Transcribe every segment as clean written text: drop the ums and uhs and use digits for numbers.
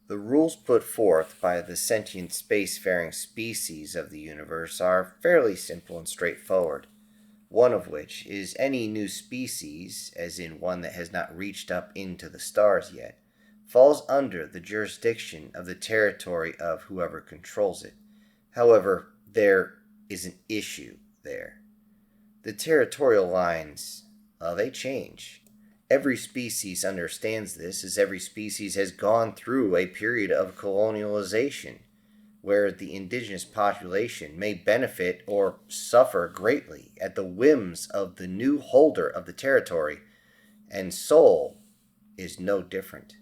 The rules put forth by the sentient spacefaring species of the universe are fairly simple and straightforward. One of which is any new species, as in one that has not reached up into the stars yet, falls under the jurisdiction of the territory of whoever controls it. However, there is an issue there. The territorial lines, well, they change. Every species understands this, as every species has gone through a period of colonialization where the indigenous population may benefit or suffer greatly at the whims of the new holder of the territory, and Sol is no different.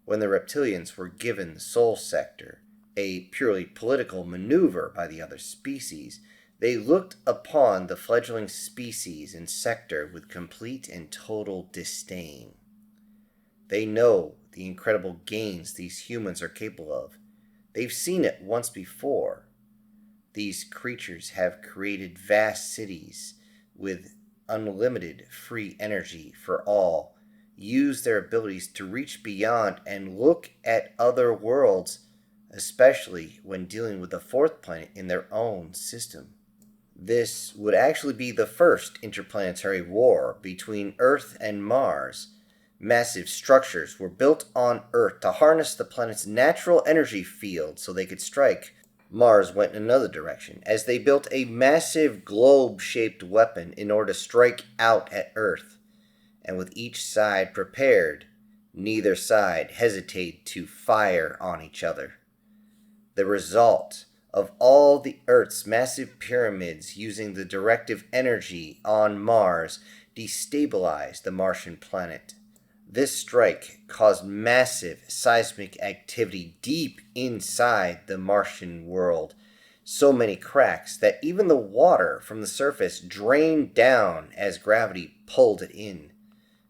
When the reptilians were given the Sol sector, a purely political maneuver by the other species, they looked upon the fledgling species and sector with complete and total disdain. They know the incredible gains these humans are capable of. They've seen it once before. These creatures have created vast cities with unlimited free energy for all, use their abilities to reach beyond and look at other worlds, especially when dealing with the fourth planet in their own system. This would actually be the first interplanetary war between Earth and Mars. Massive structures were built on Earth to harness the planet's natural energy field so they could strike. Mars went in another direction, as they built a massive globe-shaped weapon in order to strike out at Earth. And with each side prepared, neither side hesitated to fire on each other. The result of all the Earth's massive pyramids using the directive energy on Mars destabilized the Martian planet. This strike caused massive seismic activity deep inside the Martian world. So many cracks that even the water from the surface drained down as gravity pulled it in.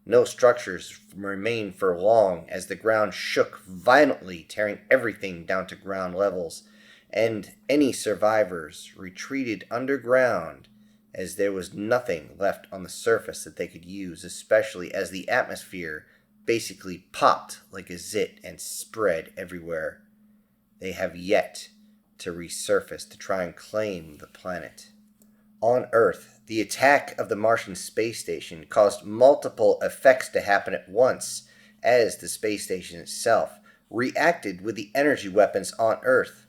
No structures remained for long as the ground shook violently, tearing everything down to ground levels, and any survivors retreated underground as there was nothing left on the surface that they could use, especially as the atmosphere basically popped like a zit and spread everywhere. They have yet to resurface to try and claim the planet. On Earth, the attack of the Martian space station caused multiple effects to happen at once, as the space station itself reacted with the energy weapons on Earth.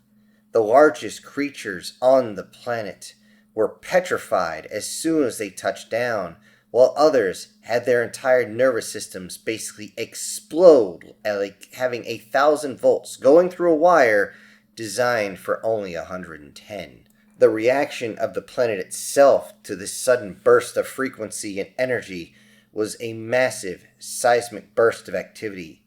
The largest creatures on the planet were petrified as soon as they touched down, while others had their entire nervous systems basically explode, like having 1,000 volts going through a wire designed for only 110. The reaction of the planet itself to this sudden burst of frequency and energy was a massive seismic burst of activity.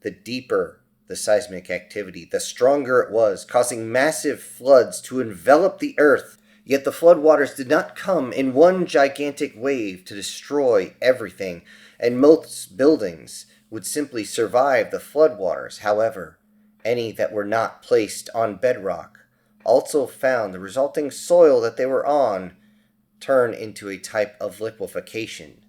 The deeper the seismic activity, the stronger it was, causing massive floods to envelop the Earth. Yet the floodwaters did not come in one gigantic wave to destroy everything, and most buildings would simply survive the floodwaters. However, any that were not placed on bedrock also found the resulting soil that they were on turn into a type of liquefaction.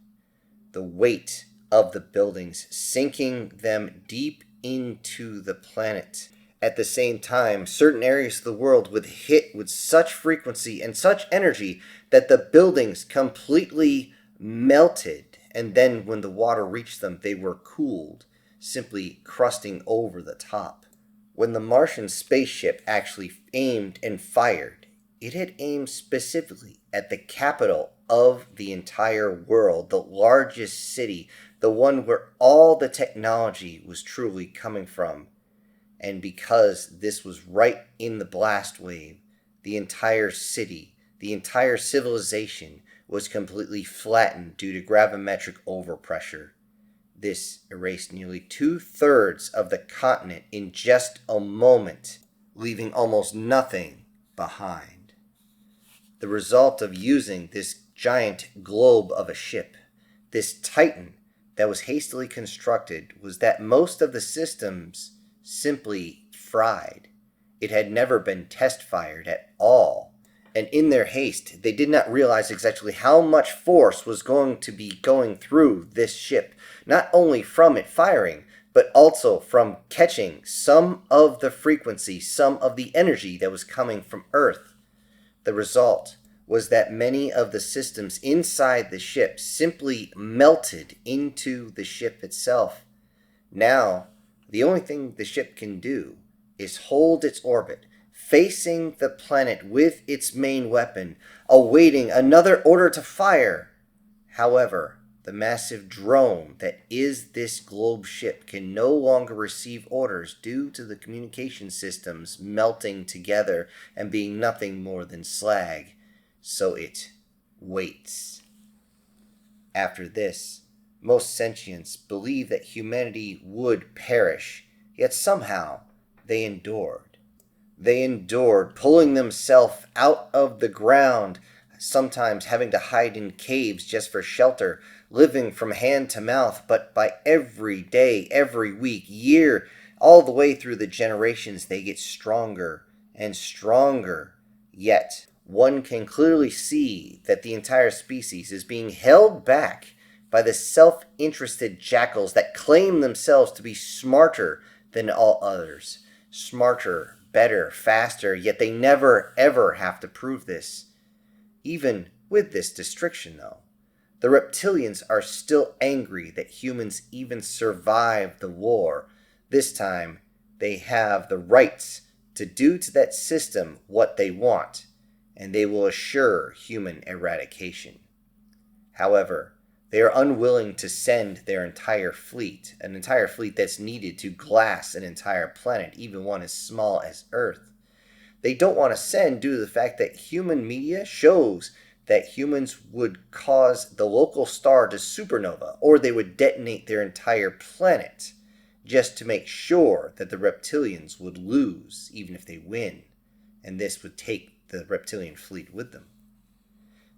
The weight of the buildings sinking them deep into the planet. At the same time, certain areas of the world would hit with such frequency and such energy that the buildings completely melted, and then when the water reached them, they were cooled, simply crusting over the top. When the Martian spaceship actually aimed and fired, it had aimed specifically at the capital of the entire world, the largest city, the one where all the technology was truly coming from. And because this was right in the blast wave, the entire city, the entire civilization was completely flattened due to gravimetric overpressure. This erased nearly 2/3 of the continent in just a moment, leaving almost nothing behind. The result of using this giant globe of a ship, this Titan that was hastily constructed, was that most of the systems simply fried. It had never been test fired at all, and in their haste, they did not realize exactly how much force was going to be going through this ship, not only from it firing, but also from catching some of the frequency, some of the energy that was coming from Earth. The result was that many of the systems inside the ship simply melted into the ship itself. Now, the only thing the ship can do is hold its orbit, facing the planet with its main weapon, awaiting another order to fire. However, the massive drone that is this globe ship can no longer receive orders due to the communication systems melting together and being nothing more than slag, so it waits. After this, most sentients believed that humanity would perish, yet somehow they endured. They endured, pulling themselves out of the ground, sometimes having to hide in caves just for shelter, living from hand to mouth, but by every day, every week, year, all the way through the generations, they get stronger and stronger. Yet, one can clearly see that the entire species is being held back by the self-interested jackals that claim themselves to be smarter than all others. Smarter, better, faster, yet they never ever have to prove this. Even with this restriction, though, the reptilians are still angry that humans even survived the war. This time, they have the rights to do to that system what they want, and they will assure human eradication. However, they are unwilling to send their entire fleet, an entire fleet that's needed to glass an entire planet, even one as small as Earth. They don't want to send due to the fact that human media shows that humans would cause the local star to supernova, or they would detonate their entire planet, just to make sure that the reptilians would lose, even if they win, and this would take the reptilian fleet with them.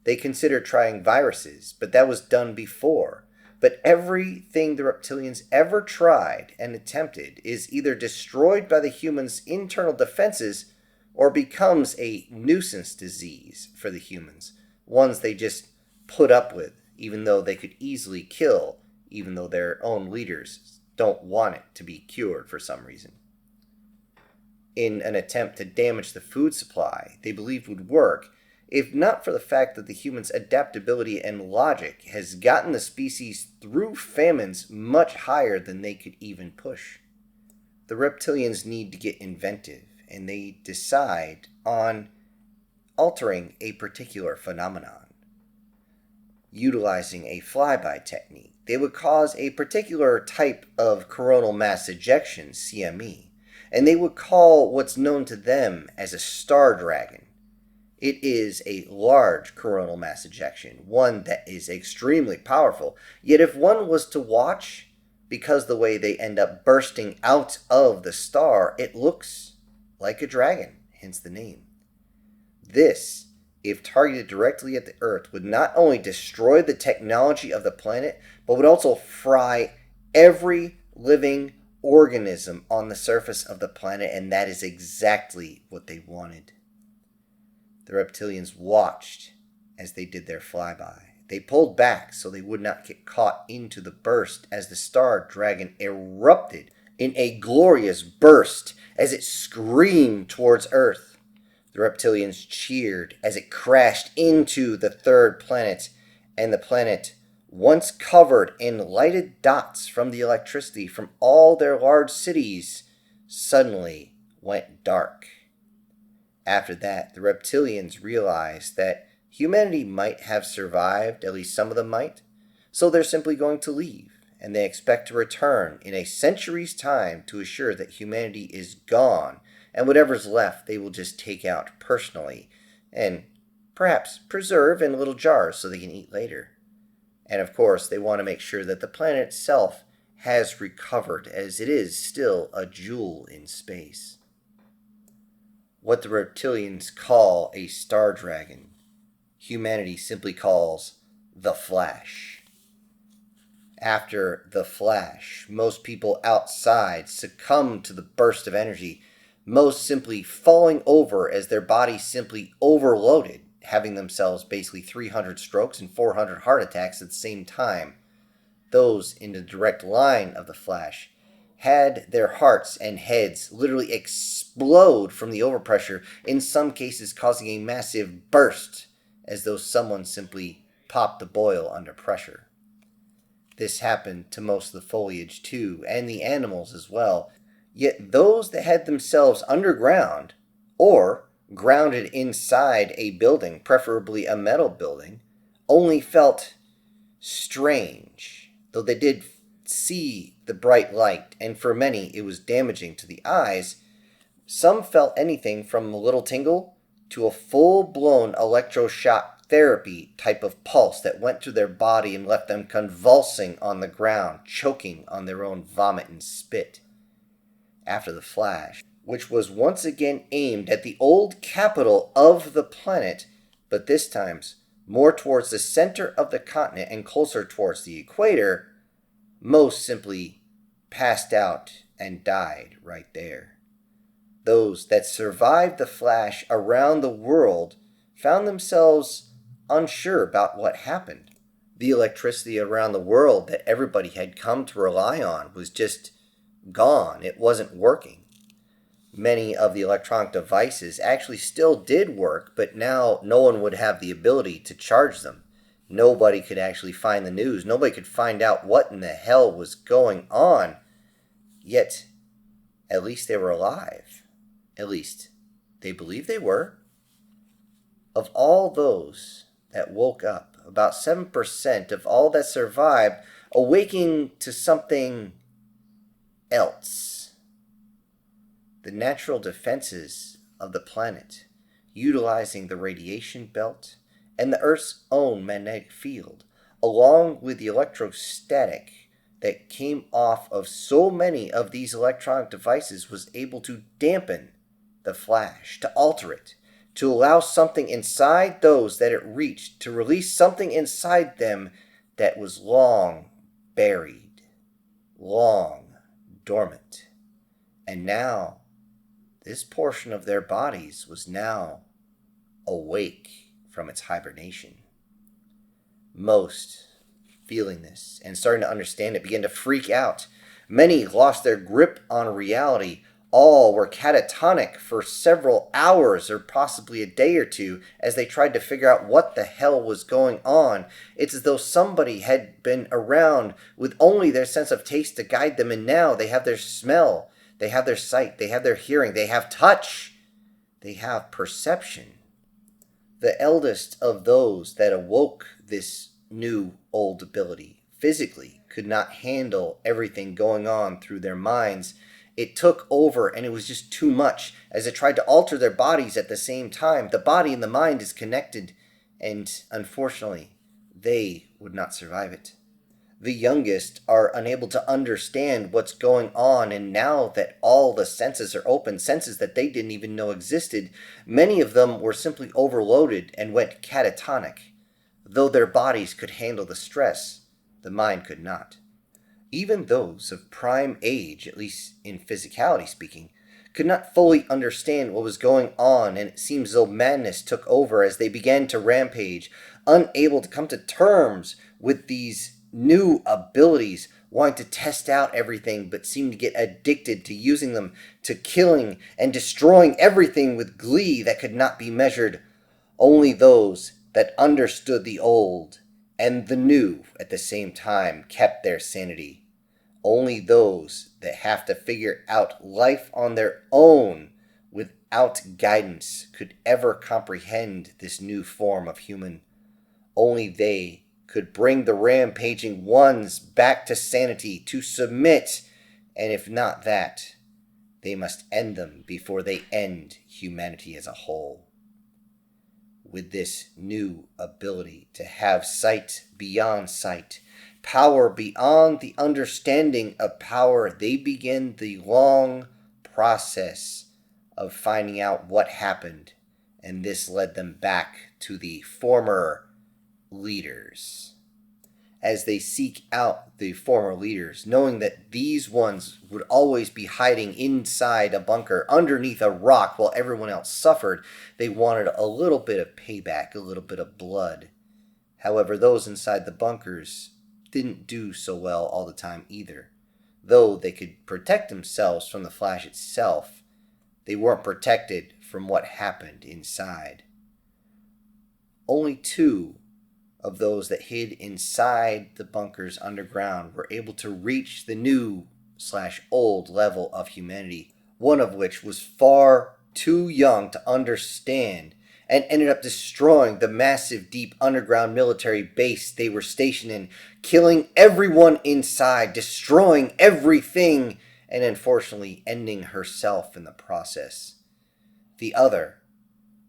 They considered trying viruses, but that was done before. But everything the reptilians ever tried and attempted is either destroyed by the humans' internal defenses or becomes a nuisance disease for the humans, ones they just put up with, even though they could easily kill, even though their own leaders don't want it to be cured for some reason. In an attempt to damage the food supply they believed would work, if not for the fact that the humans' adaptability and logic has gotten the species through famines much higher than they could even push. The reptilians need to get inventive, and they decide on altering a particular phenomenon. Utilizing a flyby technique, they would cause a particular type of coronal mass ejection, CME, and they would call what's known to them as a star dragon. It is a large coronal mass ejection, one that is extremely powerful, yet if one was to watch, because the way they end up bursting out of the star, it looks like a dragon, hence the name. This, if targeted directly at the Earth, would not only destroy the technology of the planet, but would also fry every living organism on the surface of the planet, and that is exactly what they wanted. The reptilians watched as they did their flyby. They pulled back so they would not get caught into the burst as the star dragon erupted in a glorious burst as it screamed towards Earth. The reptilians cheered as it crashed into the third planet, and the planet, once covered in lighted dots from the electricity from all their large cities, suddenly went dark. After that, the reptilians realized that humanity might have survived, at least some of them might, so they're simply going to leave, and they expect to return in a century's time to assure that humanity is gone, and whatever's left they will just take out personally, and perhaps preserve in little jars so they can eat later. And of course, they want to make sure that the planet itself has recovered, as it is still a jewel in space. What the reptilians call a star dragon, humanity simply calls the Flash. After the Flash, most people outside succumb to the burst of energy, most simply falling over as their bodies simply overloaded, having themselves basically 300 strokes and 400 heart attacks at the same time. Those in the direct line of the Flash had their hearts and heads literally explode from the overpressure, in some cases causing a massive burst, as though someone simply popped the boil under pressure. This happened to most of the foliage too, and the animals as well. Yet those that had themselves underground, or grounded inside a building, preferably a metal building, only felt strange, though they did see the bright light, and for many it was damaging to the eyes. Some felt anything from a little tingle to a full-blown electroshock therapy type of pulse that went through their body and left them convulsing on the ground, choking on their own vomit and spit. After the flash, which was once again aimed at the old capital of the planet, but this time more towards the center of the continent and closer towards the equator, most simply passed out and died right there. Those that survived the flash around the world found themselves unsure about what happened. The electricity around the world that everybody had come to rely on was just gone. It wasn't working. Many of the electronic devices actually still did work, but now no one would have the ability to charge them. Nobody could actually find the news. Nobody could find out what in the hell was going on. Yet, at least they were alive. At least, they believed they were. Of all those that woke up, about 7% of all that survived, awaking to something else. The natural defenses of the planet, utilizing the radiation belt and the Earth's own magnetic field, along with the electrostatic that came off of so many of these electronic devices, was able to dampen the flash, to alter it, to allow something inside those that it reached to release something inside them that was long buried, long dormant. And now, this portion of their bodies was now awake from its hibernation. Most, feeling this and starting to understand it, began to freak out. Many lost their grip on reality. All were catatonic for several hours or possibly a day or two as they tried to figure out what the hell was going on. It's as though somebody had been around with only their sense of taste to guide them, and now they have their smell, they have their sight, they have their hearing, they have touch, they have perception. The eldest of those that awoke this new old ability physically could not handle everything going on through their minds. It took over, and it was just too much as it tried to alter their bodies at the same time. The body and the mind is connected, and unfortunately, they would not survive it. The youngest are unable to understand what's going on, and now that all the senses are open, senses that they didn't even know existed, many of them were simply overloaded and went catatonic. Though their bodies could handle the stress, the mind could not. Even those of prime age, at least in physicality speaking, could not fully understand what was going on, and it seems as though madness took over as they began to rampage, unable to come to terms with these new abilities, wanting to test out everything, but seemed to get addicted to using them, to killing and destroying everything with glee that could not be measured. Only those that understood the old and the new at the same time kept their sanity. Only those that have to figure out life on their own without guidance could ever comprehend this new form of human. Only they could bring the rampaging ones back to sanity, to submit, and if not that, they must end them before they end humanity as a whole. With this new ability to have sight beyond sight, power beyond the understanding of power, they begin the long process of finding out what happened, and this led them back to the former leaders. As they seek out the former leaders, knowing that these ones would always be hiding inside a bunker underneath a rock while everyone else suffered, they wanted a little bit of payback, a little bit of blood. However, those inside the bunkers didn't do so well all the time either. Though they could protect themselves from the flash itself, they weren't protected from what happened inside. Only two of those that hid inside the bunkers underground were able to reach the new/old level of humanity, one of which was far too young to understand and ended up destroying the massive deep underground military base they were stationed in, killing everyone inside, destroying everything, and unfortunately ending herself in the process. The other,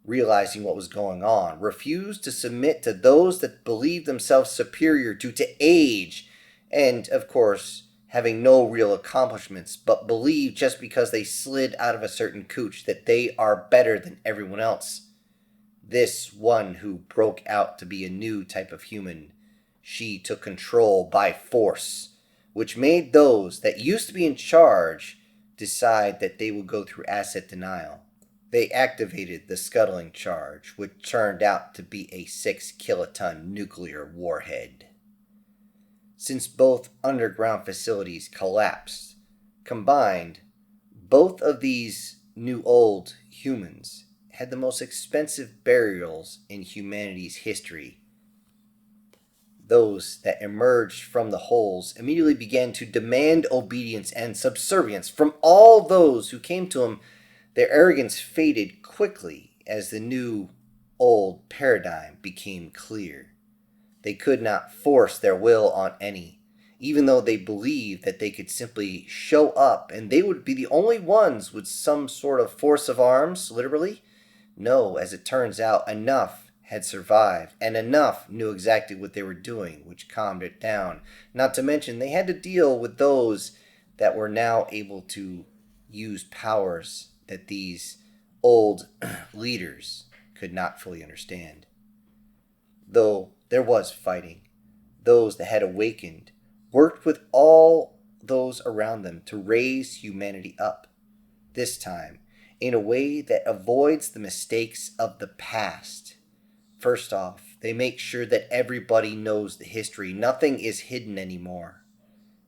realizing what was going on, refused to submit to those that believed themselves superior due to age and, of course, having no real accomplishments, but believe just because they slid out of a certain couch that they are better than everyone else. This one who broke out to be a new type of human, she took control by force, which made those that used to be in charge decide that they would go through asset denial. They activated the scuttling charge, which turned out to be a 6-kiloton nuclear warhead. Since both underground facilities collapsed, combined, both of these new-old humans had the most expensive burials in humanity's history. Those that emerged from the holes immediately began to demand obedience and subservience from all those who came to them. Their arrogance faded quickly as the new old paradigm became clear. They could not force their will on any, even though they believed that they could simply show up and they would be the only ones with some sort of force of arms, literally. No, as it turns out, enough had survived, and enough knew exactly what they were doing, which calmed it down. Not to mention, they had to deal with those that were now able to use powers that these old leaders could not fully understand. Though there was fighting, those that had awakened worked with all those around them to raise humanity up, this time in a way that avoids the mistakes of the past. First off, they make sure that everybody knows the history. Nothing is hidden anymore.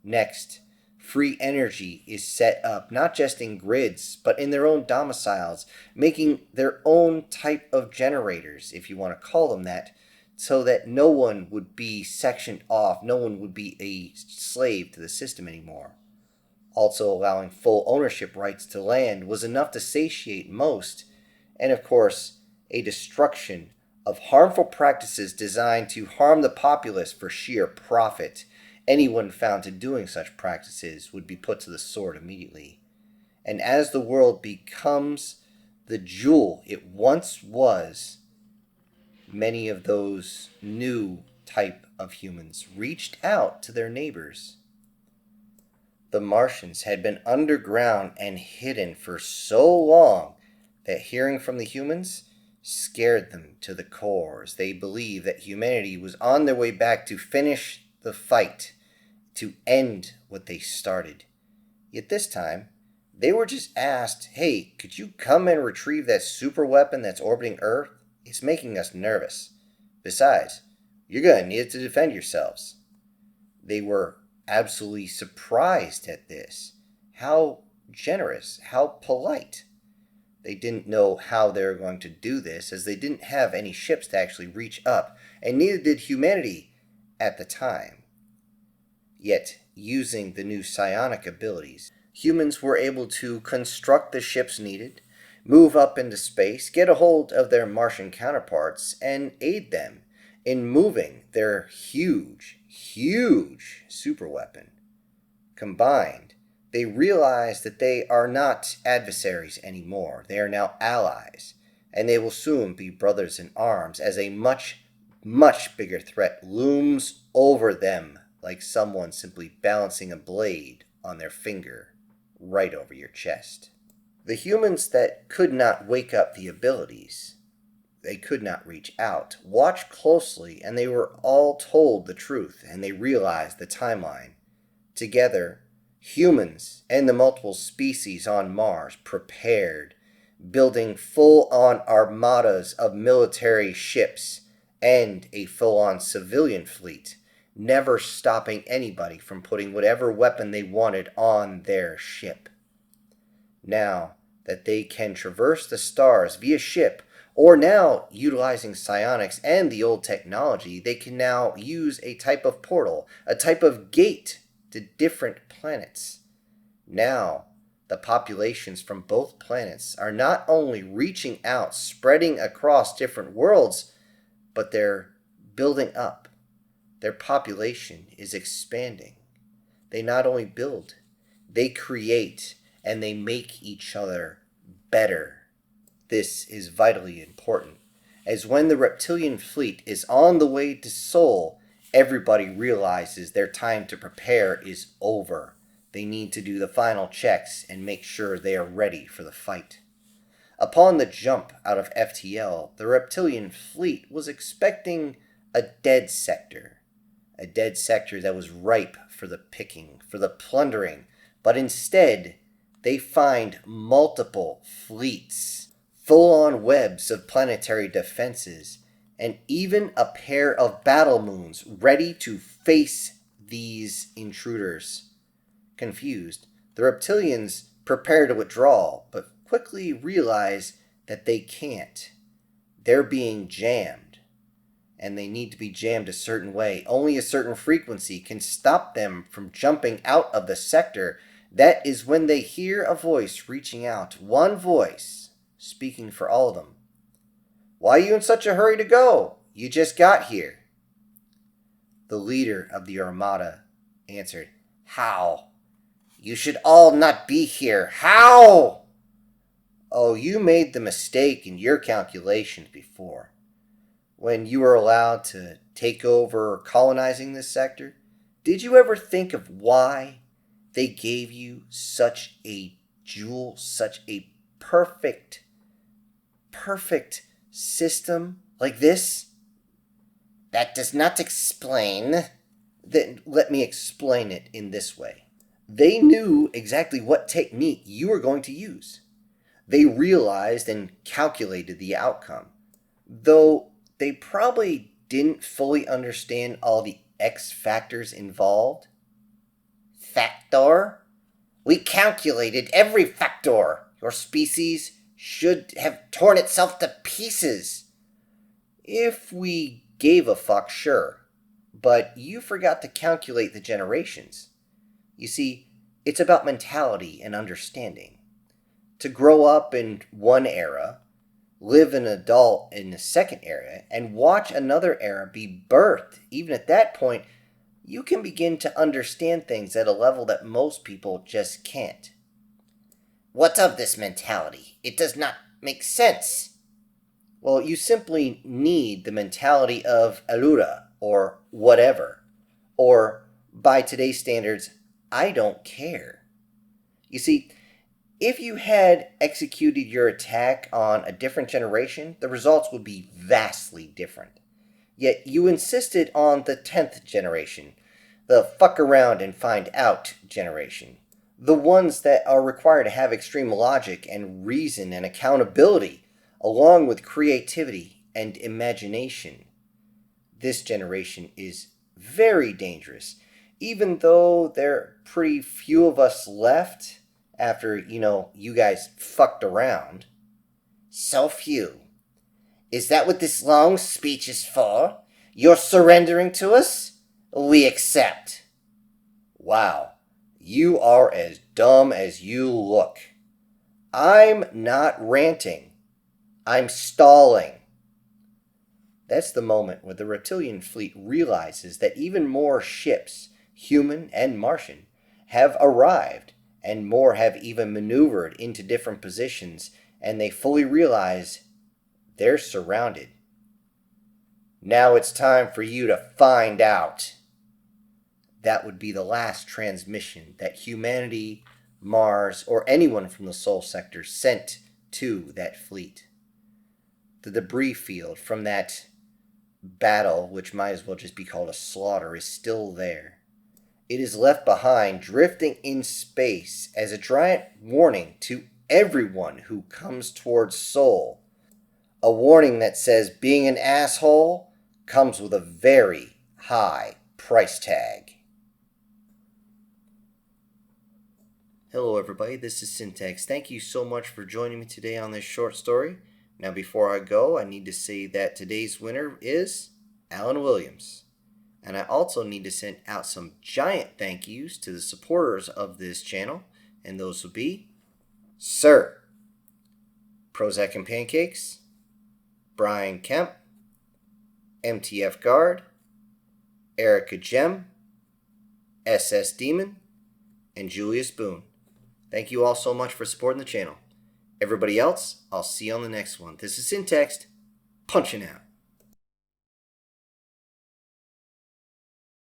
Next, free energy is set up, not just in grids, but in their own domiciles, making their own type of generators, if you want to call them that, so that no one would be sectioned off, no one would be a slave to the system anymore. Also, allowing full ownership rights to land was enough to satiate most, and of course, a destruction of harmful practices designed to harm the populace for sheer profit. Anyone found to doing such practices would be put to the sword immediately. And as the world becomes the jewel it once was, many of those new type of humans reached out to their neighbors. The Martians had been underground and hidden for so long that hearing from the humans scared them to the core, as they believed that humanity was on their way back to finish the fight, to end what they started. Yet this time, they were just asked, hey, could you come and retrieve that super weapon that's orbiting Earth? It's making us nervous. Besides, you're going to need it to defend yourselves. They were absolutely surprised at this. How generous, how polite. They didn't know how they were going to do this, as they didn't have any ships to actually reach up, and neither did humanity at the time. Yet, using the new psionic abilities, humans were able to construct the ships needed, move up into space, get a hold of their Martian counterparts, and aid them in moving their huge superweapon. Combined, they realize that they are not adversaries anymore. They are now allies, and they will soon be brothers in arms as a much bigger threat looms over them, like someone simply balancing a blade on their finger right over your chest. The humans that could not wake up the abilities, they could not reach out, watched closely, and they were all told the truth, and they realized the timeline. Together, humans and the multiple species on Mars prepared, building full-on armadas of military ships and a full-on civilian fleet, never stopping anybody from putting whatever weapon they wanted on their ship. Now that they can traverse the stars via ship, or now utilizing psionics and the old technology, they can now use a type of portal, a type of gate to different planets. Now, the populations from both planets are not only reaching out, spreading across different worlds, but they're building up. Their population is expanding. They not only build, they create, and they make each other better. This is vitally important, as when the reptilian fleet is on the way to Sol, everybody realizes their time to prepare is over. They need to do the final checks and make sure they are ready for the fight. Upon the jump out of FTL, the reptilian fleet was expecting a dead sector that was ripe for the picking, for the plundering, but instead they find multiple fleets, full-on webs of planetary defenses, and even a pair of battle moons ready to face these intruders. Confused, the reptilians prepare to withdraw, but quickly realize that they can't. They're being jammed, and they need to be jammed a certain way. Only a certain frequency can stop them from jumping out of the sector. That is when they hear a voice reaching out, one voice speaking for all of them. "Why are you in such a hurry to go? You just got here." The leader of the armada answered, "How? You should all not be here. How?" "Oh, you made the mistake in your calculations before. When you were allowed to take over colonizing this sector, did you ever think of why they gave you such a jewel, such a perfect system like this?" "That does not explain." "Then let me explain it in this way. They knew exactly what technique you were going to use. They realized and calculated the outcome, though they probably didn't fully understand all the X factors involved." "Factor? We calculated every factor. Your species should have torn itself to pieces." "If we gave a fuck, sure. But you forgot to calculate the generations. You see, it's about mentality and understanding. To grow up in one era, live an adult in the second era, and watch another era be birthed, even at that point, you can begin to understand things at a level that most people just can't." "What of this mentality? It does not make sense." "Well, you simply need the mentality of Allura, or whatever. Or, by today's standards, I don't care. You see, if you had executed your attack on a different generation, the results would be vastly different. Yet you insisted on the 10th generation, the fuck around and find out generation. The ones that are required to have extreme logic and reason and accountability, along with creativity and imagination. This generation is very dangerous, even though there are pretty few of us left after, you guys fucked around." "So few? Is that what this long speech is for? You're surrendering to us? We accept." "Wow, you are as dumb as you look. I'm not ranting. I'm stalling." That's the moment where the reptilian fleet realizes that even more ships, human and Martian, have arrived, and more have even maneuvered into different positions, and they fully realize they're surrounded. "Now it's time for you to find out." That would be the last transmission that humanity, Mars, or anyone from the Sol sector sent to that fleet. The debris field from that battle, which might as well just be called a slaughter, is still there. It is left behind, drifting in space as a giant warning to everyone who comes towards Sol. A warning that says being an asshole comes with a very high price tag. Hello everybody, this is Syntax. Thank you so much for joining me today on this short story. Now before I go, I need to say that today's winner is Alan Williams. And I also need to send out some giant thank yous to the supporters of this channel, and those will be Sir, Prozac and Pancakes, Brian Kemp, MTF Guard, Erica Gem, SS Demon, and Julius Boone. Thank you all so much for supporting the channel. Everybody else, I'll see you on the next one. This is Syntax, punching out.